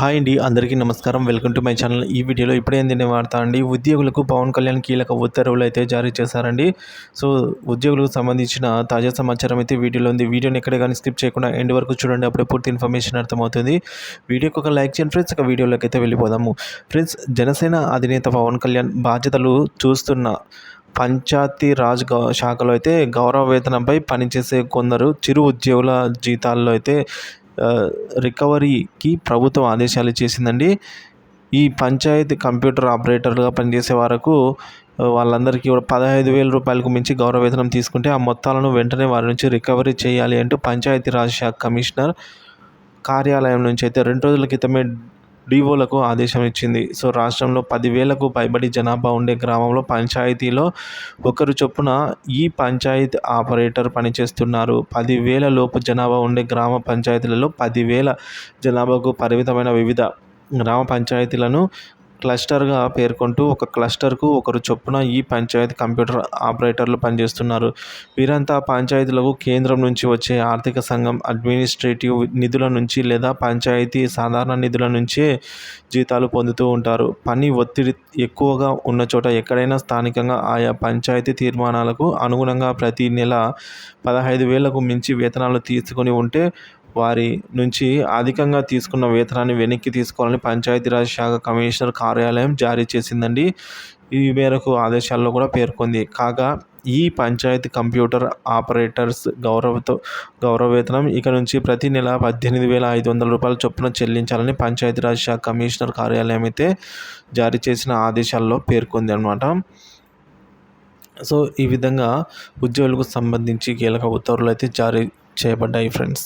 Hi అండి, అందరికీ నమస్కారం. Welcome to my channel. ఈ వీడియోలో ఇప్పుడే అందిన వార్త అండి. ఉద్యోగులకు పవన్ కళ్యాణ్ కీలక ఉత్తర్వులు అయితే జారీ చేశారండి. సో ఉద్యోగులకు సంబంధించిన తాజా సమాచారం అయితే వీడియోలో ఉంది. వీడియోని ఎక్కడ కానీ స్కిప్ చేయకుండా ఎండ్ వరకు చూడండి, అప్పుడే పూర్తి ఇన్ఫర్మేషన్ అర్థమవుతుంది. వీడియోకి ఒక లైక్ చేయండి ఫ్రెండ్స్. ఒక వీడియోలోకి అయితే వెళ్ళిపోదాము ఫ్రెండ్స్. జనసేన అధినేత పవన్ కళ్యాణ్ బాధ్యతలు చూస్తున్న పంచాయతీ రాజ్ శాఖలో అయితే గౌరవ వేతనంపై పనిచేసే కొందరు చిరు ఉద్యోగుల జీతాల్లో అయితే రికవరీకి ప్రభుత్వం ఆదేశాలు చేసిందండి. ఈ పంచాయతీ కంప్యూటర్ ఆపరేటర్లుగా పనిచేసే వరకు వాళ్ళందరికీ కూడా 15,000 రూపాయలకు మించి గౌరవ వేతనం తీసుకుంటే ఆ మొత్తాలను వెంటనే వారి నుంచి రికవరీ చేయాలి అంటూ పంచాయతీరాజ్ శాఖ కమిషనర్ కార్యాలయం నుంచి అయితే 2 రోజుల క్రితమే డీఓలకు ఆదేశం ఇచ్చింది. సో రాష్ట్రంలో 10,000కు పైబడి జనాభా ఉండే గ్రామంలో పంచాయతీలో ఒకరు చొప్పున ఈ పంచాయతీ ఆపరేటర్ పనిచేస్తున్నారు. 10,000 లోపు జనాభా ఉండే గ్రామ పంచాయతీలలో 10,000 జనాభాకు పరిమితమైన వివిధ గ్రామ పంచాయతీలను క్లస్టర్గా పేర్కొంటూ ఒక క్లస్టర్కు ఒకరు చొప్పున ఈ పంచాయతీ కంప్యూటర్ ఆపరేటర్లు పనిచేస్తున్నారు. వీరంతా పంచాయతీలకు కేంద్రం నుంచి వచ్చే ఆర్థిక సంఘం అడ్మినిస్ట్రేటివ్ నిధుల నుంచి లేదా పంచాయతీ సాధారణ నిధుల నుంచే జీతాలు పొందుతూ ఉంటారు. పని ఒత్తిడి ఎక్కువగా ఉన్న చోట ఎక్కడైనా స్థానికంగా ఆయా పంచాయతీ తీర్మానాలకు అనుగుణంగా ప్రతి నెల 15,000కు మించి వేతనాలు తీసుకొని ఉంటే వారి నుంచి అధికంగా తీసుకున్న వేతనాన్ని వెనక్కి తీసుకోవాలని పంచాయతీరాజ్ శాఖ కమిషనర్ కార్యాలయం జారీ చేసిందండి. ఈ మేరకు ఆదేశాల్లో కూడా పేర్కొంది. కాగా ఈ పంచాయతీ కంప్యూటర్ ఆపరేటర్స్ గౌరవ వేతనం ఇక నుంచి ప్రతి నెల 18,500 రూపాయల చొప్పున చెల్లించాలని పంచాయతీరాజ్ శాఖ కమిషనర్ కార్యాలయం అయితే జారీ చేసిన ఆదేశాల్లో పేర్కొంది అన్నమాట. సో ఈ విధంగా ఉద్యోగులకు సంబంధించి కీలక ఉత్తర్వులు అయితే జారీ చేయబడ్డాయి ఫ్రెండ్స్.